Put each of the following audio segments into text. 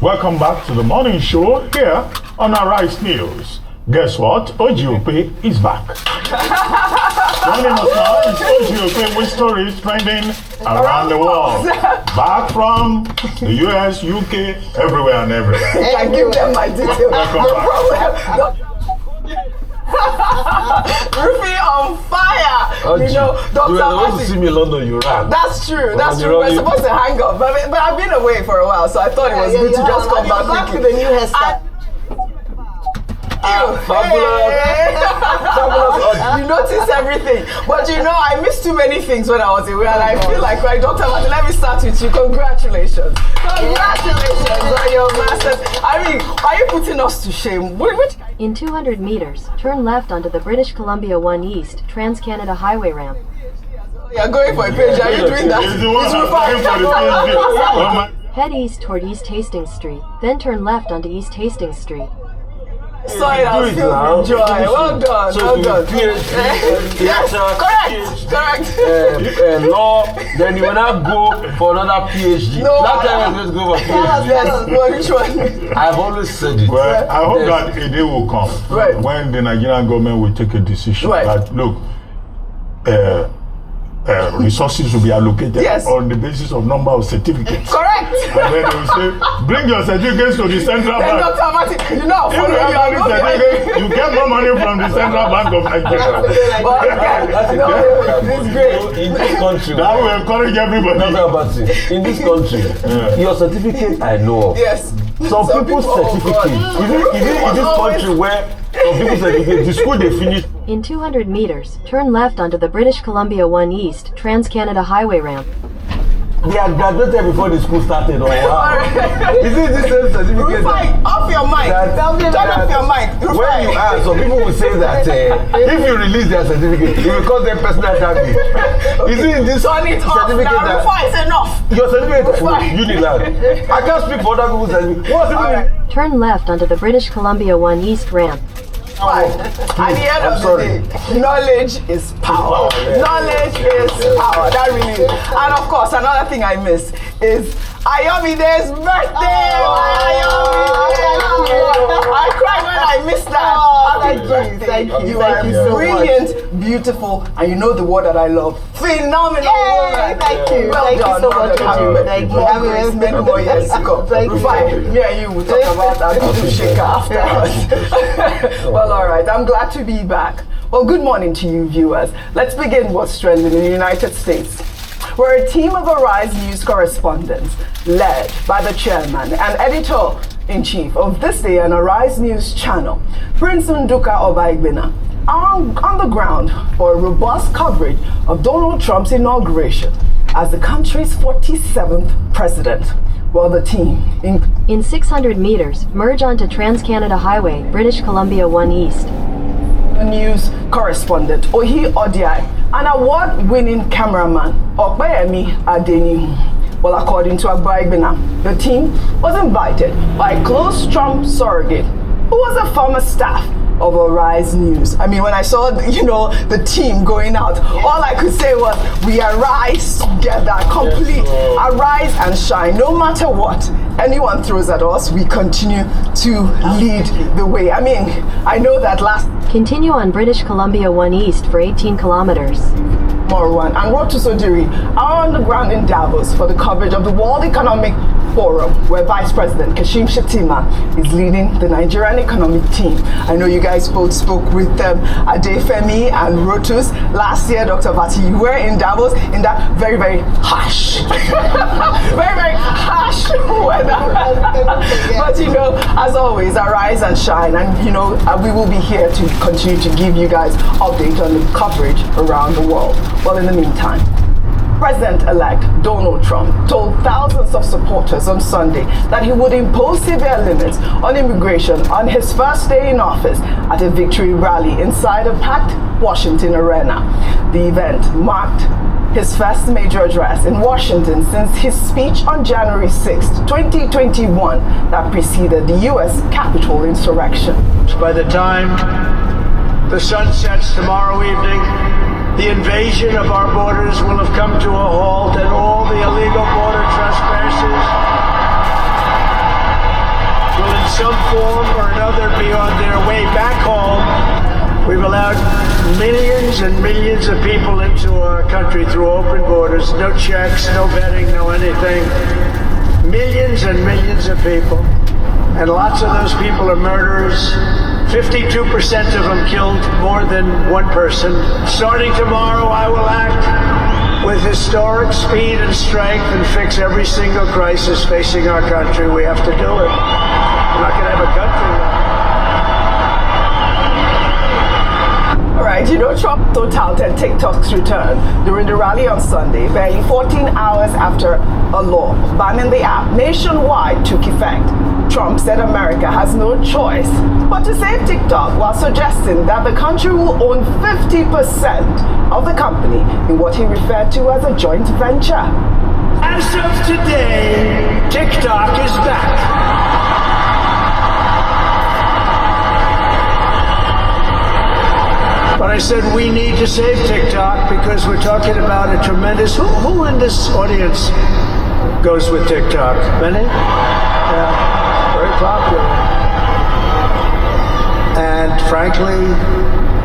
Welcome back to the morning show here on Arise News. Guess what? OGOP is back. Joining us now is OGOP with stories trending around the world. Back from the US, UK, everywhere and everywhere. I give them my details. Welcome back. Rufai on fire. You know, Dr. You were supposed to Abatti. see me in London, you ran. That's true. That's true. We're supposed to hang up, but I've been away for a while, so I thought it was good to just come back with quickly. the new hairstyle. Fabulous. You notice everything, but you know I missed too many things when I was away, and I feel like, right, Dr. Abatti, let me start with you. Congratulations on your masters. I mean, are you putting us to shame? In 200 meters, turn left onto the British Columbia 1 East Trans-Canada Highway ramp. You're going for a page. Are you doing that? He's the one It's that's Rufai. looking for the PhD. Head east toward East Hastings Street, then turn left onto East Hastings Street. Sorry, I was filled with joy. Well done, So well done. PhD, Yes, correct. law, then you will not go for another PhD. No, That time I'm going to go for PhD. Yes, well, which one? I've always said it. Well, I hope that a day will come when the Nigerian government will take a decision that, look, resources will be allocated on the basis of number of certificates. Correct. And then they will say, bring your certificates to the central bank. Dr. Abatti, you know, If you have any certificate, you get more money from the Central Bank of Nigeria. This is great. In this country, That will encourage everybody. in this country, your certificate I know of. Yes. Some people's certificate, in this country where some people's certificate, the school they finish. In 200 meters, turn left onto the British Columbia 1 East Trans-Canada Highway ramp. They are graduated before the school started. Oh, wow. Is it the same certificate? Rufai, off your mic. Turn off your mic. When you ask, some people will say that if you release their certificate, it will cause them personal damage. Is it this Turn it off certificate now. that Rufai, it's enough. your certificate is Unilag? I can't speak for other people's certificate. What's it? Turn left onto the British Columbia 1 East ramp. At the end of the day, knowledge is power. Knowledge is power. That really is. And of course, another thing I miss is Ayomide's birthday. I cried when I missed that. Happy birthday. Thank you. You are brilliant, beautiful, and you know the word that I love. Phenomenal woman. Thank you. Well Thank done. you so much. Happy birthday. More grace, many more years to come. Thank you. Rufai, me and you will talk about that little shaker afterwards. Well, all right. I'm glad to be back. Well, good morning to you, viewers. Let's begin what's trending in the United States, where a team of Arise News correspondents, led by the chairman and editor-in-chief of This Day and Arise News channel, Prince Nduka Obaigbena, are on the ground for a robust coverage of Donald Trump's inauguration as the country's 47th president. While the team In 600 meters, merge onto Trans-Canada Highway, British Columbia 1 East. news correspondent Ohi Odiai, an award-winning cameraman Opeyemi Adeni. Well, according to Abatti, the team was invited by a close Trump surrogate who was a former staff of Arise News. I mean, when I saw, the team going out, all I could say was, we arise together, complete, arise and shine. No matter what anyone throws at us, we continue to lead the way. I mean, I know that Continue on British Columbia 1 East for 18 kilometers. Morwan and Road to Sodiri are on the ground in Davos for the coverage of the World Economic Forum, where Vice President Kashim Shettima is leading the Nigerian economic team. I know you guys both spoke with Adefemi and Rotus last year. Dr. Abatti, you were in Davos in that very, very harsh, very, very harsh weather. But as always, arise and shine, and we will be here to continue to give you guys updates on the coverage around the world. Well, in the meantime, President-elect Donald Trump told thousands of supporters on Sunday that he would impose severe limits on immigration on his first day in office at a victory rally inside a packed Washington arena. The event marked his first major address in Washington since his speech on January 6, 2021, that preceded the U.S. Capitol insurrection. By the time the sun sets tomorrow evening, the invasion of our borders will have come to a halt, and all the illegal border trespassers millions and millions of people into our country through open borders, no checks, no vetting, no anything. Millions and millions of people. And lots of those people are murderers. 52% of them killed more than one person. Starting tomorrow, I will act with historic speed and strength and fix every single crisis facing our country. We have to do it. We're not going to have a country. All right, Trump touted TikTok's return during the rally on Sunday, barely 14 hours after a law banning the app nationwide took effect. Trump said America has no choice but to save TikTok, while suggesting that the country will own 50% of the company in what he referred to as a joint venture. As of today, TikTok is back. But I said we need to save TikTok because we're talking about a tremendous... Who in this audience goes with TikTok? Many? Yeah, very popular. And frankly,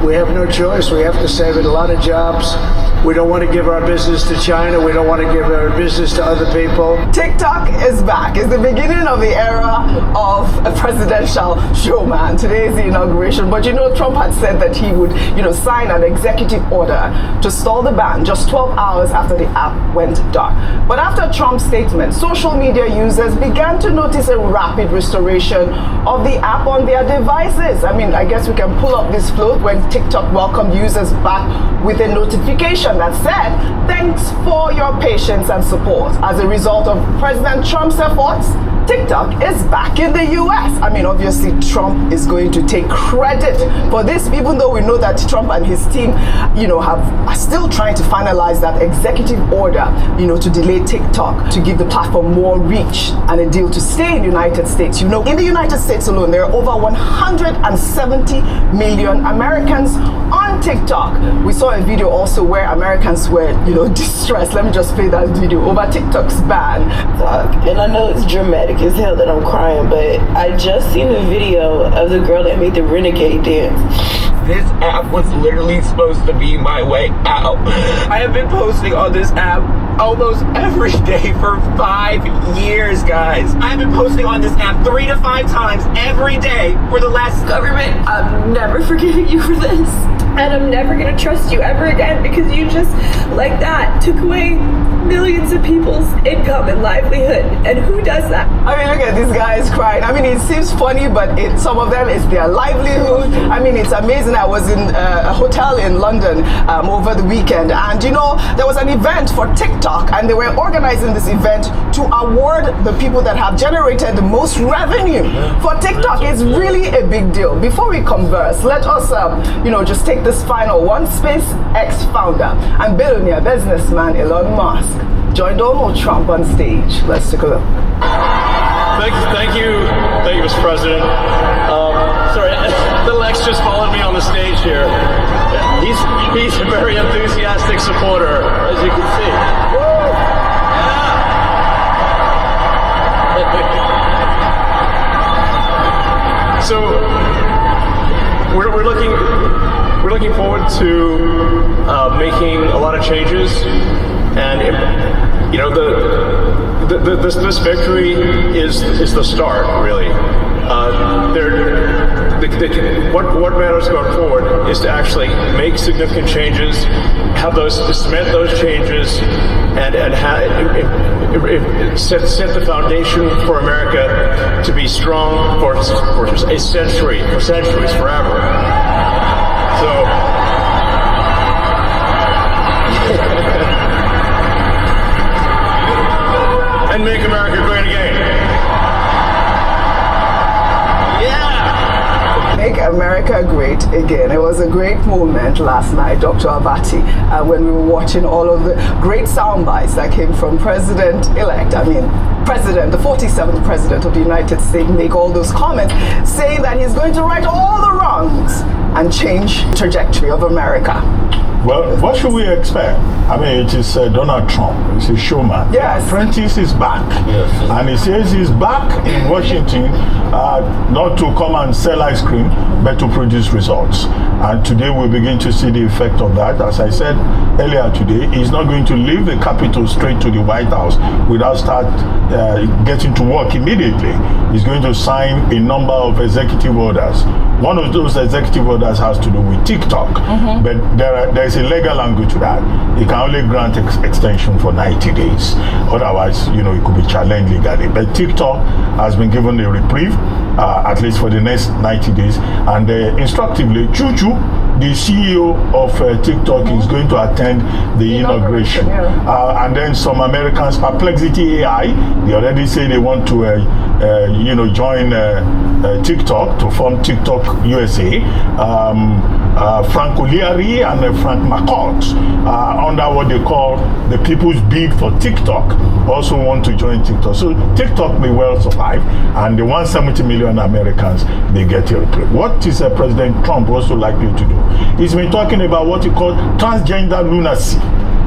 we have no choice. We have to save it. A lot of jobs. We don't want to give our business to China. We don't want to give our business to other people. TikTok is back. It's the beginning of the era of a presidential showman. Today is the inauguration. But Trump had said that he would, sign an executive order to stall the ban just 12 hours after the app went dark. But after Trump's statement, social media users began to notice a rapid restoration of the app on their devices. I guess we can pull up this float when TikTok welcomed users back with a notification that said, "Thanks for your patience and support. As a result of President Trump's efforts, TikTok is back in the US." Obviously, Trump is going to take credit for this, even though we know that Trump and his team, are still trying to finalize that executive order, to delay TikTok, to give the platform more reach and a deal to stay in the United States. In the United States alone, there are over 170 million Americans on TikTok. We saw a video also where Americans were, distressed. Let me just play that video over TikTok's ban. And I know it's dramatic as hell that I'm crying, but I just seen a video of the girl that made the renegade dance. This app was literally supposed to be my way out. I have been posting on this app almost every day for 5 years, guys. I've been posting on this app 3 to 5 times every day for the last... Government, I'm never forgiving you for this. And I'm never gonna trust you ever again because you just, like that, took away millions of people's income and livelihood. And who does that? Look at these guys crying. It seems funny, but some of them, it's their livelihood. It's amazing. I was in a hotel in London over the weekend, and there was an event for TikTok, and they were organizing this event to award the people that have generated the most revenue for TikTok. It's really a big deal. Before we converse, let us, just take this final one. SpaceX founder and billionaire businessman Elon Musk joined Donald Trump on stage. Let's take a look. Thank you, Mr. President. Sorry, little X just followed me on the stage here. He's a very enthusiastic supporter, as you can see. Yeah. So we're looking forward to making a lot of changes, and this victory is the start, really. What matters going forward is to actually make significant changes, cement those changes, and set the foundation for America to be strong for a century, for centuries, forever. So. And make America great again. Yeah! Make America great again. It was a great moment last night, Dr. Abatti, when we were watching all of the great sound bites that came from President-elect, the 47th President of the United States, make all those comments saying that he's going to right all the wrongs and change the trajectory of America. Well, what should we expect? I mean, it is Donald Trump. He's a showman. Yes. The apprentice is back. Yes. And he says he's back in Washington, not to come and sell ice cream, but to produce results. And today we begin to see the effect of that. As I said earlier today, he's not going to leave the Capitol straight to the White House without getting to work immediately. He's going to sign a number of executive orders. One of those executive orders has to do with TikTok, but there is a legal angle to that. He can only grant extension for 90 days. Otherwise, it could be challenged legally. But TikTok has been given a reprieve, at least for the next 90 days. And instructively, Chuchu, the CEO of TikTok, is going to attend the inauguration. And then some Americans, Perplexity AI, they already say they want to join TikTok to form TikTok USA. Frank O'Leary and Frank McCourt, under what they call the People's Bid for TikTok, also want to join TikTok. So TikTok may well survive, and the 170 million Americans, they get a reprieve. What is President Trump also likely to do? He's been talking about what he called transgender lunacy.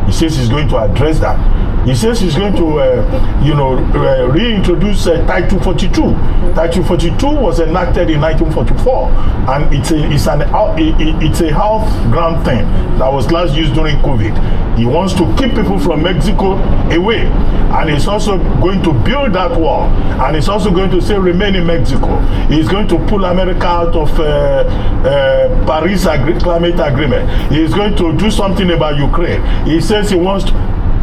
He says he's going to address that. He says he's going to, reintroduce Title 42. Title 42 was enacted in 1944, and it's a health grant thing that was last used during COVID. He wants to keep people from Mexico away, and he's also going to build that wall, and he's also going to say remain in Mexico. He's going to pull America out of Paris climate agreement. He's going to do something about Ukraine. He says he wants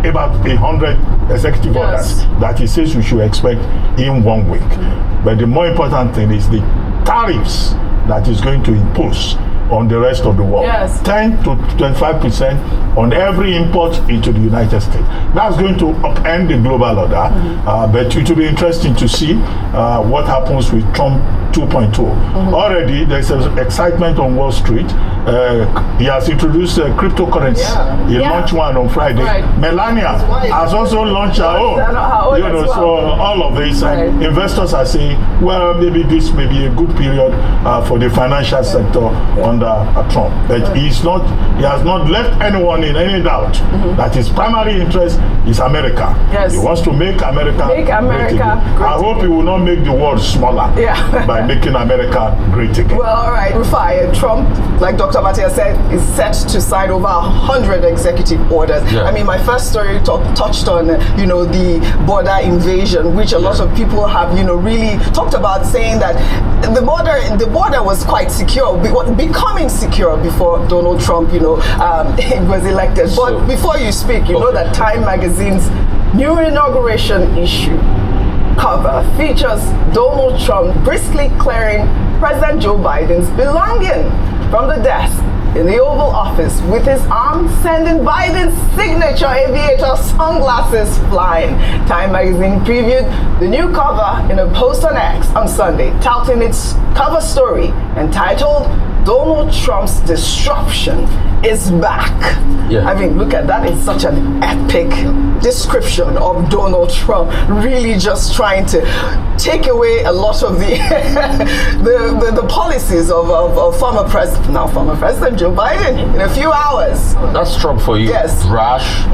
about 100 executive orders that he says we should expect in 1 week. But the more important thing is the tariffs that he's going to impose on the rest of the world. 10 to 25% on every import into the United States. That's going to upend the global order. But it will be interesting to see what happens with Trump 2.0. Already there's excitement on Wall Street. He has introduced cryptocurrency. He launched one on Friday. Melania has also launched her own. So all of this, investors are saying, well, maybe this may be a good period for the financial sector under Trump. But he has not left anyone in any doubt that his primary interest is America. He wants to make America great again. I hope he will not make the world smaller by making America great again. Well, all right, Rufai, Trump, like Dr. Abatti said, is set to sign over 100 executive orders. I mean, my first story touched on, the border invasion, which a lot of people have, really talked about, saying that the border was quite secure, becoming secure before Donald Trump, was elected. But before you speak, know that Time Magazine's new inauguration issue cover features Donald Trump briskly clearing President Joe Biden's belongings from the desk in the Oval Office, with his arm sending Biden's signature aviator sunglasses flying. Time Magazine previewed the new cover in a post on X on Sunday, touting its cover story entitled Donald Trump's Disruption is Back. I mean, look at that. It's such an epic description of Donald Trump really just trying to take away a lot of the the policies of former President Joe Biden in a few hours. That's Trump for you. Brash,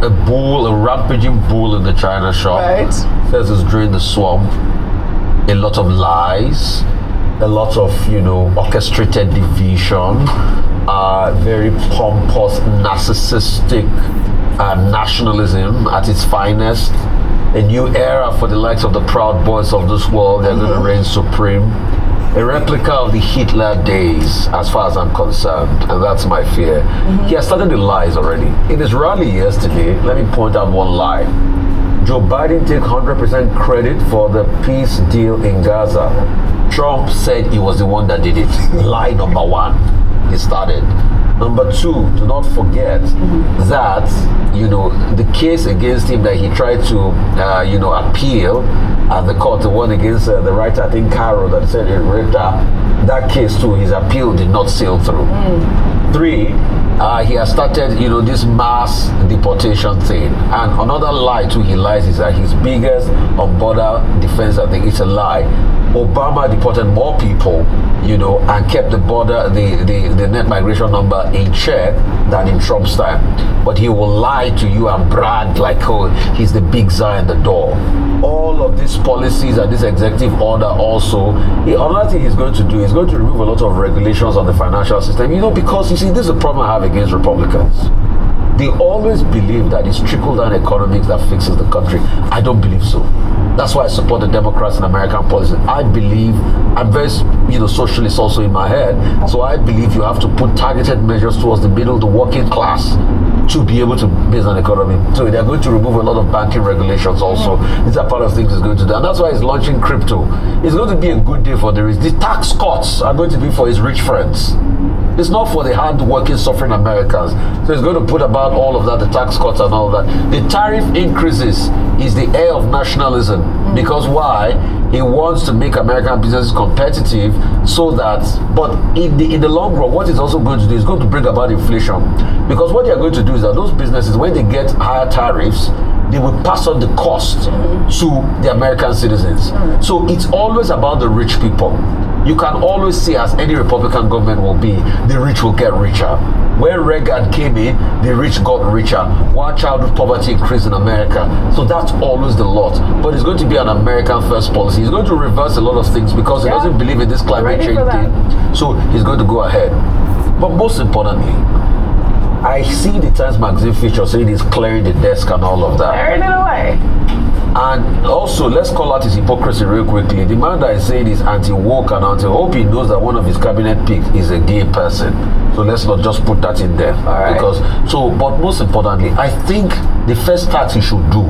a bull, a rampaging bull in the China shop. Says it's during the swamp. A lot of lies, a lot of orchestrated division, very pompous, narcissistic nationalism at its finest. A new era for the likes of the Proud Boys of this world. They're going to reign supreme. A replica of the Hitler days, as far as I'm concerned, and that's my fear. He has started the lies already. In his rally yesterday, let me point out one lie. Joe Biden take 100% credit for the peace deal in Gaza. Trump said he was the one that did it. Lie number one. He started. Number two, do not forget that, the case against him that he tried to, appeal at the court, the one against the writer, I think, Caro, that said he raped her, that case too, his appeal did not sail through. 3, he has started, this mass deportation thing. And another lie too he lies is that his biggest on-border defense, I think it's a lie. Obama deported more people, and kept the border, the net migration number in check than in Trump's time. But he will lie to you and brag like, oh, he's the big czar in the door. All of these policies and this executive order also, another thing he's going to do is going to remove a lot of regulations on the financial system, because you see, this is a problem I have against Republicans. They always believe that it's trickle-down economics that fixes the country. I don't believe so. That's why I support the Democrats in American policy. I believe, I'm very, socialist also in my head, so I believe you have to put targeted measures towards the middle, the working class, to be able to build an economy. So they're going to remove a lot of banking regulations also. These are part of things he's going to do. And that's why he's launching crypto. It's going to be a good day for the rich. The tax cuts are going to be for his rich friends. It's not for the hard-working, suffering Americans. So he's going to put about all of that, the tax cuts and all that. The tariff increases is the air of nationalism. Because why? He wants to make American businesses competitive so that, but in the long run, what he's also going to do is going to bring about inflation. Because what they're going to do is that those businesses, when they get higher tariffs, they will pass on the cost to the American citizens. So it's always about the rich people. You can always see, as any Republican government will be, the rich will get richer. When Reagan came in, the rich got richer, while childhood poverty increased in America. So that's always the lot. But it's going to be an American first policy. He's going to reverse a lot of things because he doesn't believe in this climate change thing. So he's going to go ahead. But most importantly, I see the Times Magazine feature saying he's clearing the desk and all of that. Clearing it away. And also, let's call out his hypocrisy real quickly. The man that is saying he's anti-woke and anti-hope, he knows that one of his cabinet picks is a gay person. So let's not just put that in there. But most importantly, I think the first tax he should do,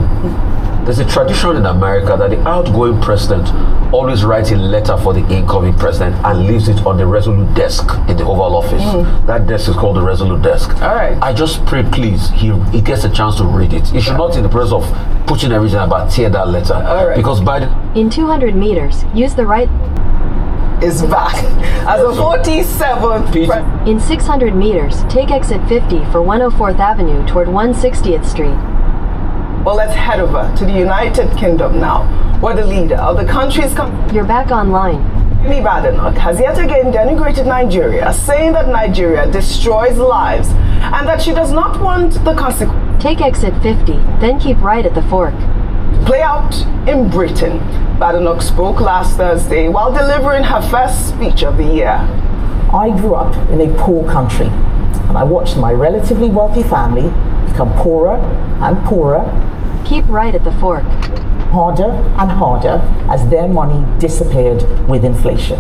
there's a tradition in America that the outgoing president always writes a letter for the incoming president and leaves it on the Resolute desk in the Oval Office. That desk is called the Resolute desk. I just pray, please, he gets a chance to read it. He should not, in the process of putting everything about, tear that letter. Because in 200 meters, use the right is back as a 47th. In 600 meters, take exit 50 for 104th Avenue toward 160th Street. Well, let's head over to the United Kingdom now, where the leader of the country's You're back online. Femi Badenoch has yet again denigrated Nigeria, saying that Nigeria destroys lives and that she does not want the consequences. Take exit 50, then keep right at the fork. Play out in Britain. Badenoch spoke last Thursday while delivering her first speech of the year. I grew up in a poor country, and I watched my relatively wealthy family become poorer and poorer. Keep right at the fork. Harder and harder as their money disappeared with inflation.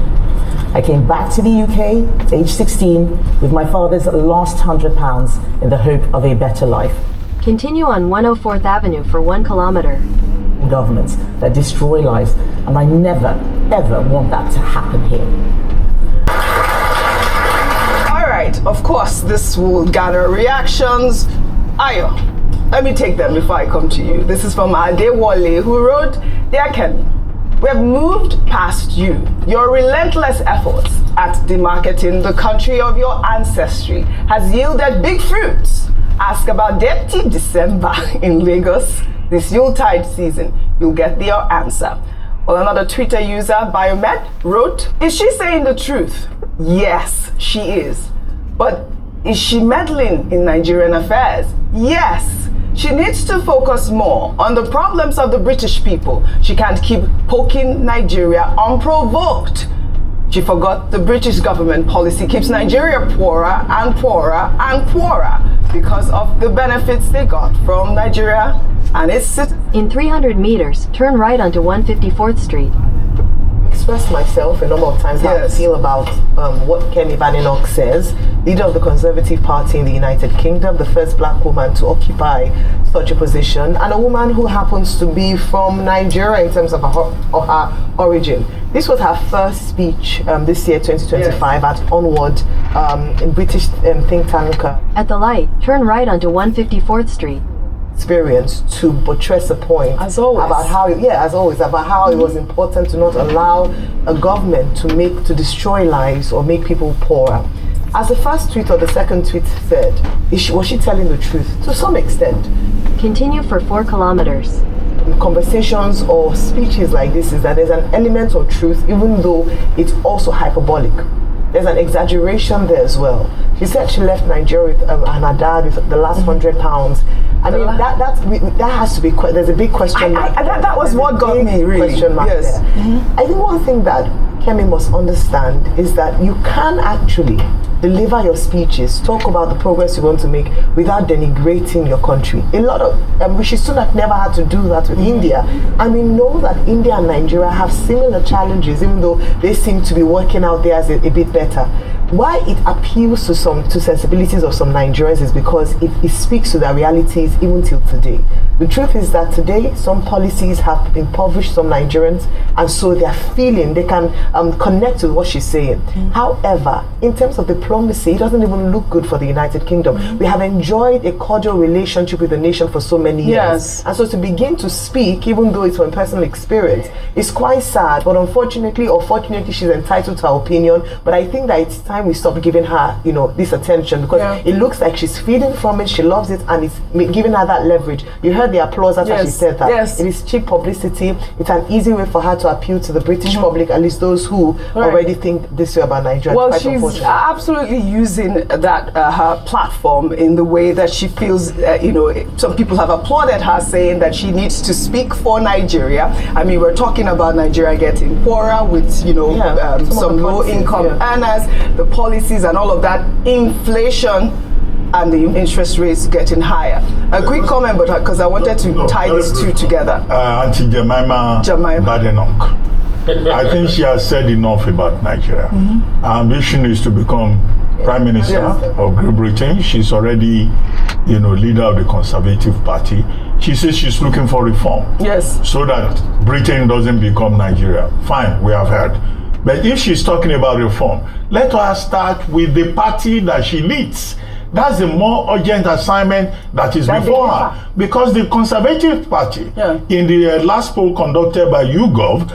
I came back to the UK at age 16 with my father's last £100 in the hope of a better life. Continue on 104th Avenue for 1 kilometer. Governments that destroy lives, and I never, ever want that to happen here. All right, of course, this will gather reactions. Ayo, let me take them before I come to you. This is from Adewale, who wrote, "Dear Ken, we have moved past you. Your relentless efforts at demarketing the country of your ancestry has yielded big fruits. Ask about Deputy December in Lagos this Yuletide season. You'll get your answer." Well, another Twitter user, Biomed, wrote, "Is she saying the truth? Yes, she is. But is she meddling in Nigerian affairs? Yes. She needs to focus more on the problems of the British people. She can't keep poking Nigeria unprovoked. She forgot the British government policy keeps Nigeria poorer and poorer and poorer because of the benefits they got from Nigeria and its citizens." In 300 meters, turn right onto 154th Street. Expressed myself a number of times how I feel about what Femi Badenoch says, leader of the Conservative Party in the United Kingdom, the first black woman to occupy such a position, and a woman who happens to be from Nigeria in terms of her origin. This was her first speech this year, 2025, at Onward, in British think tank. At the light, turn right onto 154th Street. Experience to buttress a point as always about how it was important to not allow a government to destroy lives or make people poorer. As the first tweet or the second tweet said, was she telling the truth? To some extent. Continue for 4 kilometers. Conversations or speeches like this is that there's an element of truth, even though it's also hyperbolic. There's an exaggeration there as well. She said she left Nigeria with her dad with the last £100. I mean, that has to be. There's a big question mark. That was what got me really. Question mark yes. There. Mm-hmm. I think one thing that Kemi must understand is that you can actually deliver your speeches, talk about the progress you want to make without denigrating your country. A lot of Rishi Sunak never had to do that with India, and we know that India and Nigeria have similar challenges, even though they seem to be working out there as a bit better. Why it appeals to sensibilities of some Nigerians is because it speaks to their realities even till today. The truth is that today some policies have impoverished some Nigerians, and so they're feeling they can connect with what she's saying. However, in terms of diplomacy, it doesn't even look good for the United Kingdom. We have enjoyed a cordial relationship with the nation for so many years. Yes. And so to begin to speak, even though it's from personal experience, is quite sad. But unfortunately or fortunately, she's entitled to her opinion. But I think that it's time we stop giving her, this attention, because it looks like she's feeding from it, she loves it, and it's giving her that leverage. You heard the applause after she said that. Yes. It is cheap publicity. It's an easy way for her to appeal to the British public, at least those who already think this way about Nigeria. Well, she's absolutely using that her platform in the way that she feels. Some people have applauded her, saying that she needs to speak for Nigeria. I mean, we're talking about Nigeria getting poorer with some low-income earners, the policies and all of that, inflation, and the interest rates getting higher. A quick comment, but because I wanted to tie these two together. Auntie Jemima Badenoch. I think she has said enough about Nigeria. Her ambition is to become Prime Minister of Great Britain. She's already, leader of the Conservative Party. She says she's looking for reform. Yes. So that Britain doesn't become Nigeria. Fine, we have heard. But if she's talking about reform, let her start with the party that she leads. That's the more urgent assignment that is before her. Because the Conservative Party, in the last poll conducted by YouGov,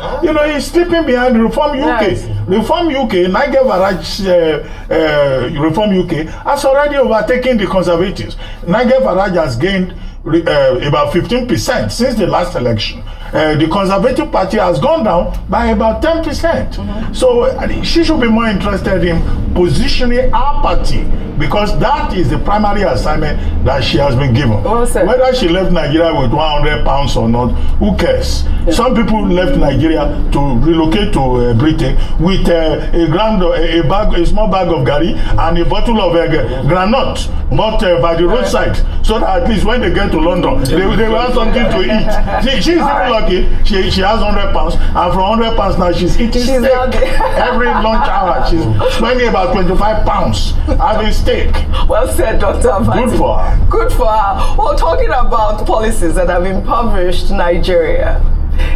is slipping behind Reform UK. Yes. Reform UK, Nigel Farage, Reform UK, has already overtaken the Conservatives. Nigel Farage has gained about 15% since the last election. The Conservative Party has gone down by about 10%. So she should be more interested in positioning our party, because that is the primary assignment that she has been given. Whether she left Nigeria with £100 or not, who cares? Some people left Nigeria to relocate to Britain with a small bag of gari and a bottle of granite bought by the roadside, so that at least when they get to London, they will have something to eat. She's even lucky. She has £100, and from £100 now she's eating steak every lunch hour. She's spending about £25 having steak. Well said, Dr. Abatti. Good for her. Good for her. Well, talking about policies that have impoverished Nigeria.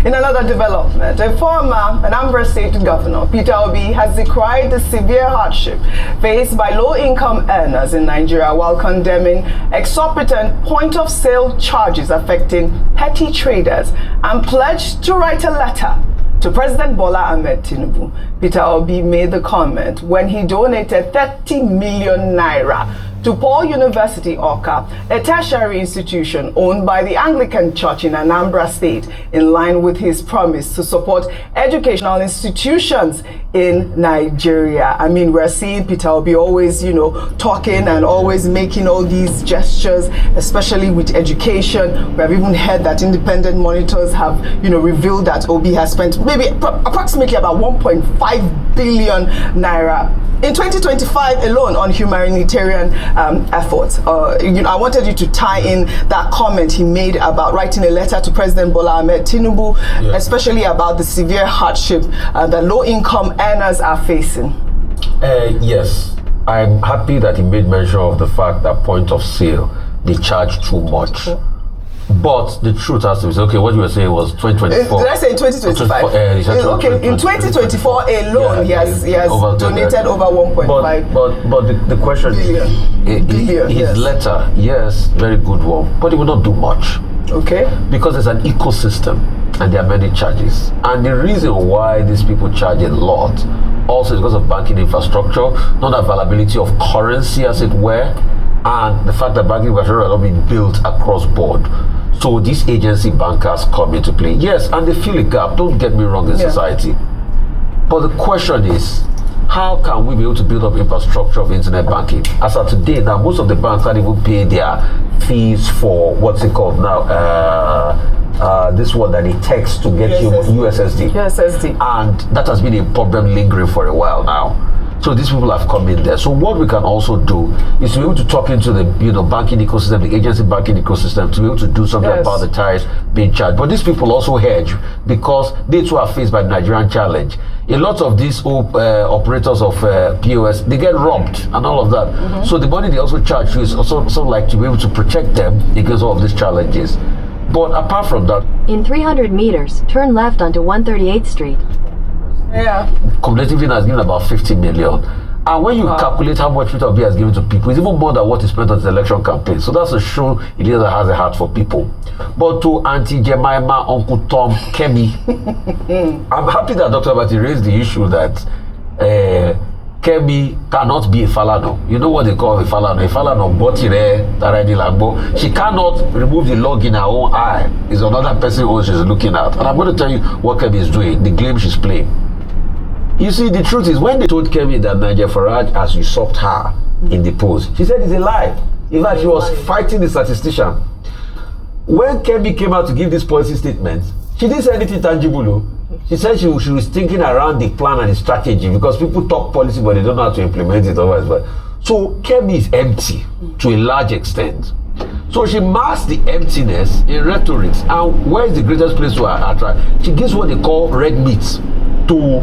In another development, a former Anambra State Governor, Peter Obi, has decried the severe hardship faced by low-income earners in Nigeria while condemning exorbitant point-of-sale charges affecting petty traders, and pledged to write a letter to President Bola Ahmed Tinubu. Peter Obi made the comment when he donated 30 million naira to Paul University Awka, a tertiary institution owned by the Anglican Church in Anambra State, in line with his promise to support educational institutions in Nigeria. I mean, we're seeing Peter Obi always, talking and always making all these gestures, especially with education. We have even heard that independent monitors have, revealed that Obi has spent maybe approximately about 1.5 billion naira in 2025 alone on humanitarian efforts. I wanted you to tie in that comment he made about writing a letter to President Bola Ahmed Tinubu, especially about the severe hardship that low-income earners are facing. Yes, I'm happy that he made mention of the fact that point of sale, they charge too much. But the truth has to be, okay, what you were saying was 2024. Did I say in 2025? Okay, in 2024 alone, he has donated over 1.5 But the question billion, his letter, yes, very good one, but it will not do much. Okay. Because there's an ecosystem and there are many charges. And the reason why these people charge a lot Also because of banking infrastructure, non-availability of currency, as it were, and the fact that banking infrastructure has not been built across board. So these agency bankers come into play. Yes, and they fill a gap, don't get me wrong, in society. But the question is, how can we be able to build up infrastructure of internet banking? As of today, now most of the banks can't even pay their fees for what's it called now? This one that it takes to get you USSD. USSD. And that has been a problem lingering for a while now. So these people have come in there. So what we can also do is to be able to talk into the banking ecosystem, the agency banking ecosystem, to be able to do something about the tariffs being charged. But these people also hedge because they too are faced by the Nigerian challenge. A lot of these operators of POS, they get robbed and all of that. So the money they also charge you is also like to be able to protect them against all of these challenges. But apart from that, in 300 meters, turn left onto 138th Street. Cumulatively has given about 50 million. And when you calculate how much Peter Obi has given to people, it's even more than what he spent on his election campaign. So that's a show a leader that has a heart for people. But to Auntie Jemima, Uncle Tom, Kemi, I'm happy that Dr. Abatti raised the issue that Kemi cannot be a Falano. You know what they call a Falano? A Falano, Botire, Taradi Lagbo. She cannot remove the log in her own eye. It's another person who she's looking at. And I'm going to tell you what Kemi is doing, the game she's playing. You see, the truth is, when they told Kemi that Nigel Farage has usurped her in the post, she said it's a lie. In fact, she was fighting the statistician. When Kemi came out to give this policy statement, she didn't say anything tangible. She said she was thinking around the plan and the strategy, because people talk policy but they don't know how to implement it otherwise. But so Kemi is empty to a large extent. So she masks the emptiness in rhetorics. And where is the greatest place to attract? She gives what they call red meat to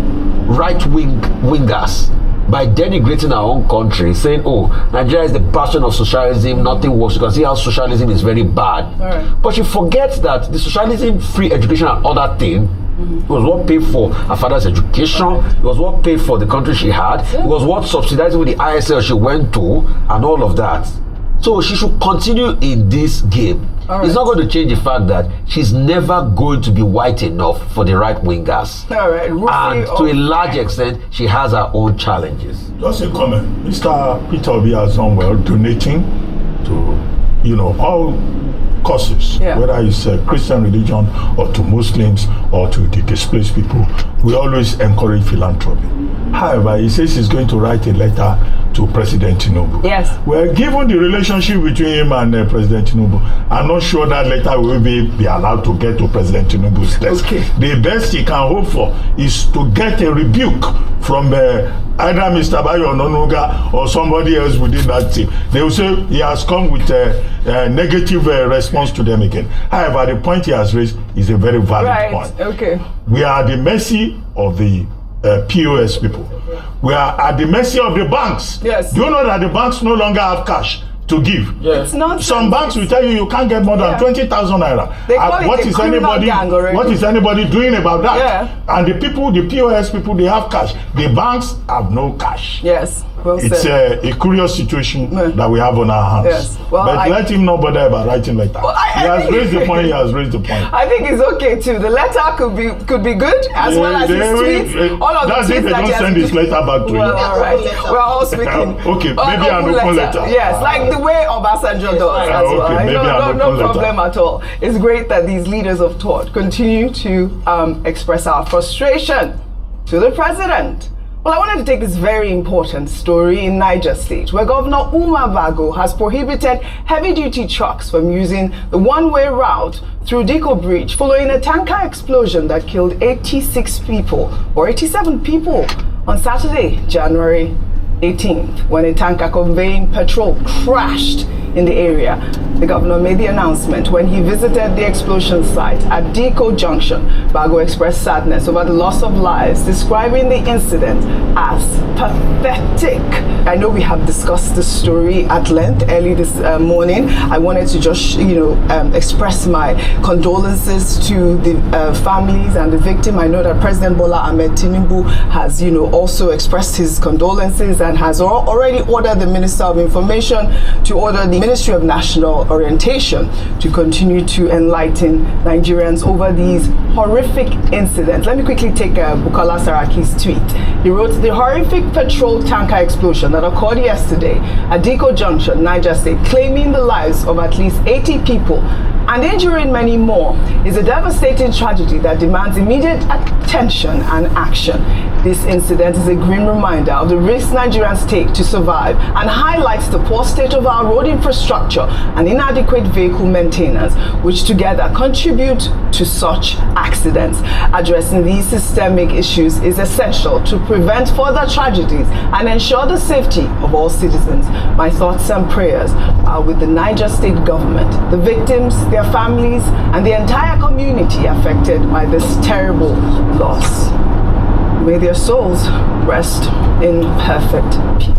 right-wing wingers by denigrating our own country, saying, oh, Nigeria is the bastion of socialism, nothing works. You can see how socialism is very bad. But she forgets that the socialism, free education and other thing, it was what paid for her father's education, it was what paid for the country she had, it was what subsidized with the ISL she went to, and all of that. So she should continue in this game. It's not going to change the fact that she's never going to be white enough for the right wingers. And to a large extent, she has her own challenges. Just a comment. Mr. Peter Obi has done well donating to, all causes, whether it's Christian religion or to Muslims or to the displaced people. We always encourage philanthropy. However, he says he's going to write a letter to President Tinubu. Yes. Well, given the relationship between him and President Tinubu, I'm not sure that letter will be allowed to get to President Tinubu's desk. The best he can hope for is to get a rebuke from either Mr. Bayo Ononuga or somebody else within that team. They will say he has come with a negative response to them again. However, the point he has raised is a very valid point. We are at the mercy of the POS people. We are at the mercy of the banks. Do you know that the banks no longer have cash to give? It's not. Some banks will tell you can't get more than 20,000 naira. They call it a criminal gang already. What is anybody doing about that? And the people, the POS people, they have cash. The banks have no cash. Well it's a curious situation that we have on our hands. But let him not bother about writing letter. He has raised the point. I think it's okay too. The letter could be good as well as his tweets. All of that's the if they don't send this letter back to you. All right. We're all speaking. Okay, maybe an open letter. Yes, like the way Obasanjo does as well. No problem at all. It's great that these leaders of thought continue to express our frustration to the president. Well, I wanted to take this very important story in Niger State, where Governor Umar Bago has prohibited heavy-duty trucks from using the one-way route through Diko Bridge following a tanker explosion that killed 87 people on Saturday, January 18th, when a tanker conveying petrol crashed in the area. The governor made the announcement when he visited the explosion site at Diko Junction. Bago expressed sadness over the loss of lives, describing the incident as pathetic. I know we have discussed the story at length early this morning. I wanted to just, express my condolences to the families and the victim. I know that President Bola Ahmed Tinubu has, also expressed his condolences and has already ordered the Minister of Information to order the Ministry of National Orientation to continue to enlighten Nigerians over these horrific incidents. Let me quickly take Bukola Saraki's tweet. He wrote, the horrific petrol tanker explosion that occurred yesterday at Diko Junction, Niger State, claiming the lives of at least 80 people and injuring many more, is a devastating tragedy that demands immediate attention and action. This incident is a grim reminder of the risks Nigerians take to survive and highlights the poor state of our road infrastructure and inadequate vehicle maintenance, which together contribute to such accidents. Addressing these systemic issues is essential to prevent further tragedies and ensure the safety of all citizens. My thoughts and prayers are with the Niger State government, the victims, their families, and the entire community affected by this terrible loss. May their souls rest in perfect peace.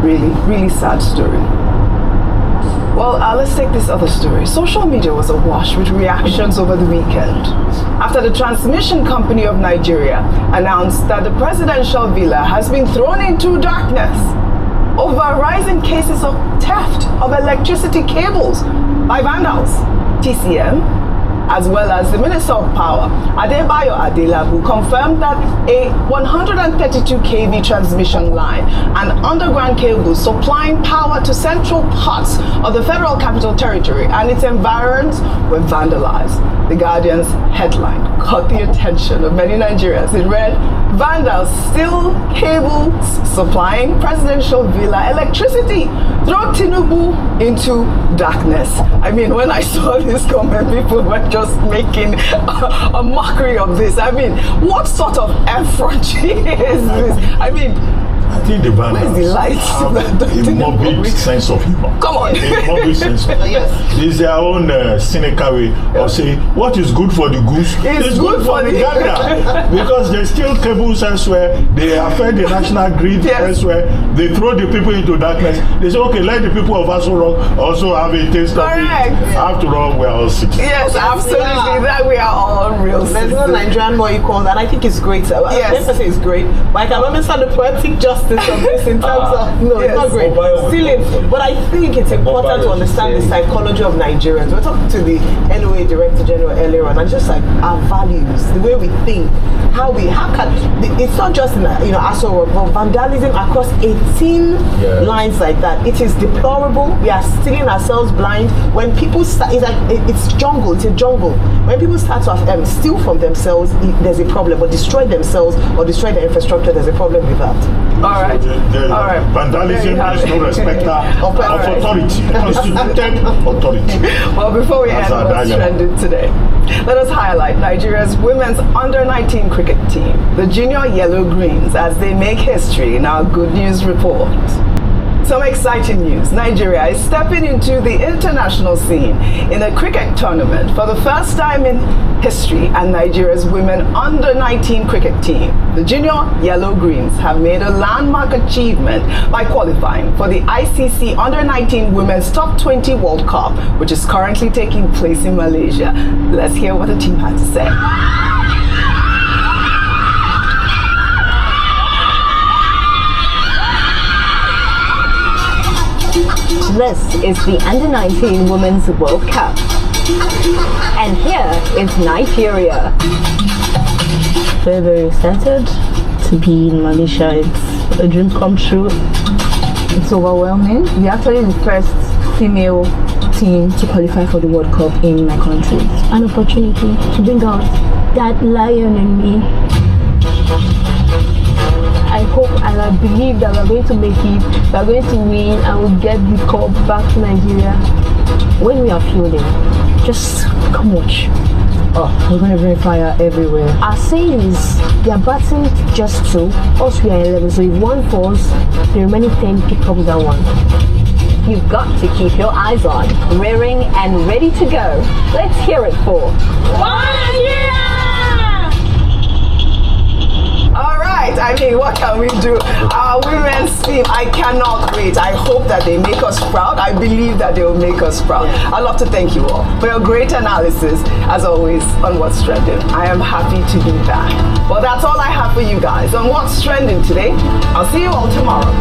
Really, really sad story. Well, let's take this other story. Social media was awash with reactions over the weekend after the transmission company of Nigeria announced that the presidential villa has been thrown into darkness over rising cases of theft of electricity cables by vandals. TCM, as well as the Minister of Power, Adebayo Adelabu, confirmed that a 132 kV transmission line and underground cables supplying power to central parts of the Federal Capital Territory and its environs were vandalized. The Guardian's headline caught the attention of many Nigerians. It read, vandals steal cables supplying presidential villa electricity, throw Tinubu into darkness. I mean, when I saw this comment, people were just making a mockery of this. I mean, what sort of effrontery is this? I mean, I think the vandals have a morbid sense of humor. Come on. A morbid sense of humor. Yes. It's their own cynical way of saying, what is good for the goose is good for the gander. Because they steal cables elsewhere, they affect the national grid elsewhere, they throw the people into darkness. They say, okay, let the people of Aso Rock also have a taste of it. After all, we are all sick. Yes, absolutely. That we are all real There's no Nigerian more equal, and I think it's great. Yes. I say it's great, but I can understand the poetic justice of this in terms of it's not great. Still, but I think it's important to understand the psychology of Nigerians. We're talking to the NOA Director General earlier on, and just like our values, the way we think, it's not just Aso Rock, but vandalism across 18 lines like that. It is deplorable. We are stealing ourselves blind. When people start, it's jungle. It's a jungle. When people start to steal from themselves, there's a problem. But destroy themselves or destroy the infrastructure, there's a problem with that. All right. All right. Vandalism is no respecter of authority. Constituted authority. Well, before we end what's trending today, let us highlight Nigeria's women's under-19 cricket team, the Junior Yellow Greens, as they make history in our Good News Report. Some exciting news. Nigeria is stepping into the international scene in a cricket tournament for the first time in history, and Nigeria's women under-19 cricket team, the Junior Yellow Greens, have made a landmark achievement by qualifying for the ICC Under-19 Women's Top 20 World Cup, which is currently taking place in Malaysia. Let's hear what the team had to say. This is the Under-19 Women's World Cup. And here is Nigeria. Very, very excited to be in Malaysia. It's a dream come true. It's overwhelming. We're actually the first female team to qualify for the World Cup in my country. An opportunity to bring out that lion in me. I hope and I believe that we're going to make it, we're going to win, and we'll get the cup back to Nigeria. When we are fielding, just come watch. Oh, we're going to bring fire everywhere. Our saying is, they are batting just 2, us we are 11, so if one falls, the remaining 10 pick up that one. You've got to keep your eyes on, rearing and ready to go. Let's hear it for Nigeria! Alright, I mean, what can we do? Our women's team, I cannot wait. I hope that they make us proud. I believe that they will make us proud. I'd love to thank you all for your great analysis, as always, on What's Trending. I am happy to be back. Well, that's all I have for you guys on What's Trending today. I'll see you all tomorrow.